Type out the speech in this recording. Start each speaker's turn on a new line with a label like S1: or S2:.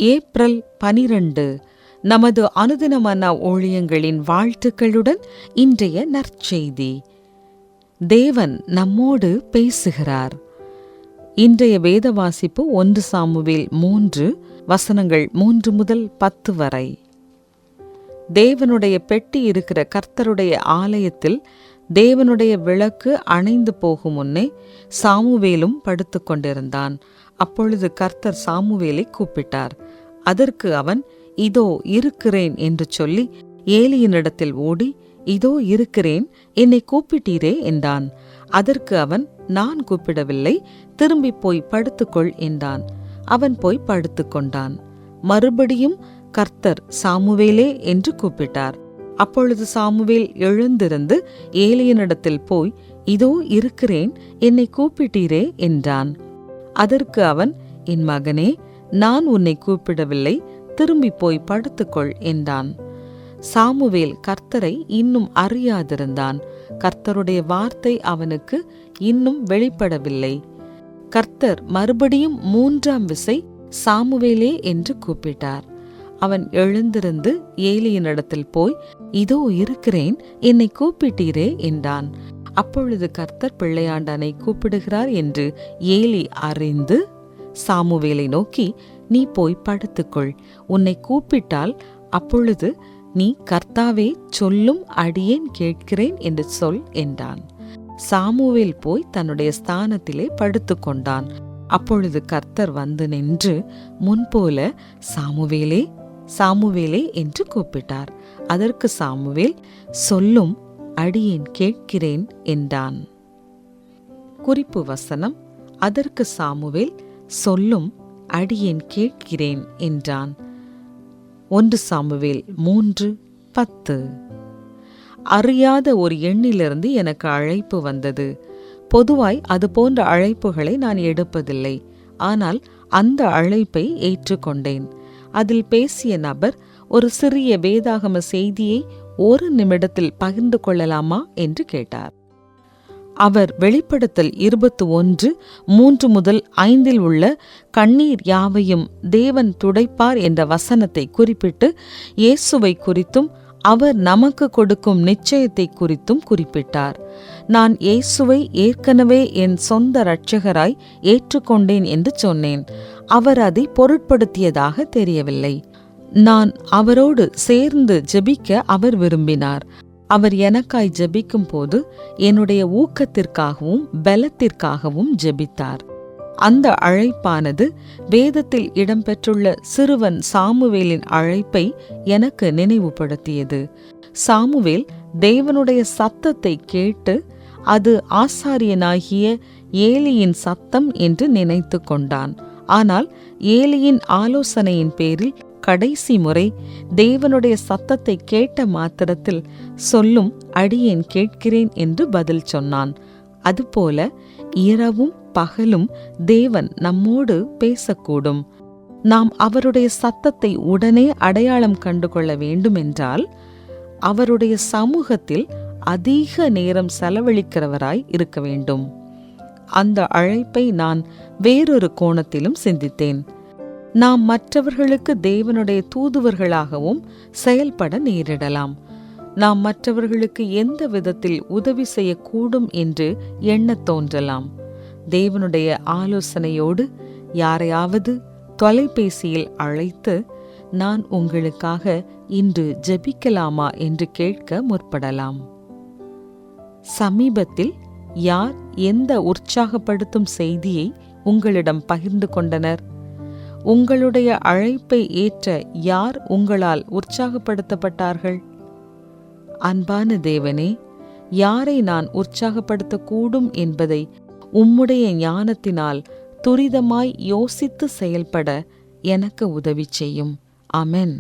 S1: April 12 நமது அனுதினமான ஊழியங்களின் வாழ்த்துக்களுடன் இன்றைய நற்செய்தி. தேவன் நம்மோடு பேசுகிறார். இன்றைய வேத வாசிப்பு 1 சாமுவேல் 3 வசனங்கள் 3 முதல் 10 வரை. தேவனுடைய பெட்டி இருக்கிற கர்த்தருடைய ஆலயத்தில் தேவனுடைய விளக்கு அணைந்து போகும் முன்னே சாமுவேலும் படுத்து கொண்டிருந்தான். அப்பொழுது கர்த்தர் சாமுவேலை கூப்பிட்டார். அதற்கு அவன், இதோ இருக்கிறேன் என்று சொல்லி ஏலியினிடத்தில் ஓடி, இதோ இருக்கிறேன், என்னை கூப்பிட்டீரே என்றான். அதற்கு அவன், நான் கூப்பிடவில்லை, திரும்பி போய் படுத்துக்கொள் என்றான். அவன் போய் படுத்துக்கொண்டான். மறுபடியும் கர்த்தர் சாமுவேலே என்று கூப்பிட்டார். அப்பொழுது சாமுவேல் எழுந்திருந்து ஏலியனிடத்தில் போய், இதோ இருக்கிறேன், என்னை கூப்பிட்டீரே என்றான். அதற்கு அவன், என் மகனே, நான் உன்னை கூப்பிடவில்லை, திரும்பி போய் படுத்துக்கொள் என்றான். சாமுவேல் கர்த்தரை இன்னும் அறியாதிருந்தான். கர்த்தருடைய வார்த்தை அவனுக்கு இன்னும் வெளிப்படவில்லை. கர்த்தர் மறுபடியும் 3ஆம் விசை சாமுவேலே என்று கூப்பிட்டார். அவன் எழுந்திருந்து ஏலியினிடத்தில் போய், இதோ இருக்கிறேன், என்னை கூப்பிட்டீரே என்றான். அப்பொழுது கர்த்தர் பிள்ளையாண்டனை கூப்பிடுகிறார் என்று ஏலி அறிந்து சாமுவேலை நோக்கி, நீ போய் படுத்துக்கொள், உன்னை கூப்பிட்டால் அப்பொழுது நீ, கர்த்தாவே சொல்லும், அடியேன் கேட்கிறேன் என்று சொல் என்றான். சாமுவேல் போய் தன்னுடைய ஸ்தானத்திலே படுத்துக்கொண்டான். அப்பொழுது கர்த்தர் வந்து நின்று முன்போல, சாமுவேலே, சாமுவேலே என்று கூப்பிட்டார். அதற்கு சாமுவேல், சொல்லும், அடியேன் கேட்கிறேன் என்றான். குறிப்பு வசனம்: அதற்கு சாமுவேல், சொல்லும், அடியேன் கேட்கிறேன் என்றான். 1 சாமுவேல் 3:10. அறியாத ஒரு எண்ணிலிருந்து எனக்கு அழைப்பு வந்தது. பொதுவாய் அது போன்ற அழைப்புகளை நான் எடுப்பதில்லை. ஆனால் அந்த அழைப்பை ஏற்றுக்கொண்டேன். அதில் பேசிய நபர் ஒரு சிறிய வேதாகம செய்தியை 1 நிமிடத்தில் பகிர்ந்து கொள்ளலாமா என்று கேட்டார். அவர் வெளிப்படுத்தல் 21:3 முதல் 5 உள்ள கண்ணீர் யாவையும் தேவன் துடைப்பார் என்ற வசனத்தை குறிப்பிட்டு இயேசுவை குறித்தும் அவர் நமக்கு கொடுக்கும் நிச்சயத்தை குறித்தும் குறிப்பிட்டார். நான் இயேசுவை ஏற்கனவே என் சொந்த இரட்சகராய் ஏற்றுக்கொண்டேன் என்று சொன்னேன். அவர் அதை பொருட்படுத்தியதாக தெரியவில்லை. நான் அவரோடு சேர்ந்து ஜெபிக்க அவர் விரும்பினார். அவர் எனக்காய் ஜெபிக்கும் போது என்னுடைய ஊக்கத்திற்காகவும் பலத்திற்காகவும் ஜெபித்தார். அந்த அழைப்பானது வேதத்தில் இடம்பெற்றுள்ள சிறுவன் சாமுவேலின் அழைப்பை எனக்கு நினைவுபடுத்தியது. சாமுவேல் தேவனுடைய சத்தத்தை கேட்டு அது ஆசாரியனாகிய ஏலியின் சத்தம் என்று நினைத்து கொண்டான். ஆனால் ஏலியின் ஆலோசனையின் பேரில் கடைசி முறை தேவனுடைய சத்தத்தை கேட்ட மாத்திரத்தில், சொல்லும், அடியேன் கேட்கிறேன் என்று பதில் சொன்னான். அதுபோல இரவும் பகலும் தேவன் நம்மோடு பேசக்கூடும். நாம் அவருடைய சத்தத்தை உடனே அடையாளம் கண்டுகொள்ள வேண்டுமென்றால் அவருடைய சமூகத்தில் அதிக நேரம் செலவழிக்கிறவராய் இருக்க வேண்டும். அந்த அழைப்பை நான் வேறொரு கோணத்திலும் சிந்தித்தேன். நாம் மற்றவர்களுக்கு தேவனுடைய தூதுவர்களாகவும் செயல்பட நேரிடலாம். நாம் மற்றவர்களுக்கு எந்த விதத்தில் உதவி செய்யக்கூடும் என்று எண்ணத் தோன்றலாம். தேவனுடைய ஆலோசனையோடு யாரையாவது தொலைபேசியில் அழைத்து, நான் உங்களுக்காக இன்று ஜெபிக்கலாமா என்று கேட்க முற்படலாம். சமீபத்தில் யார் எந்த உற்சாகப்படுத்தும் செய்தியை உங்களிடம் பகிர்ந்து கொண்டனர்? உங்களுடைய அழைப்பை ஏற்ற யார் உங்களால் உற்சாகப்படுத்தப்பட்டார்கள்? அன்பான தேவனே, யாரை நான் உற்சாகப்படுத்தக்கூடும் என்பதை உம்முடைய ஞானத்தினால் துரிதமாய் யோசித்து செயல்பட எனக்கு உதவி செய்யும். ஆமென்.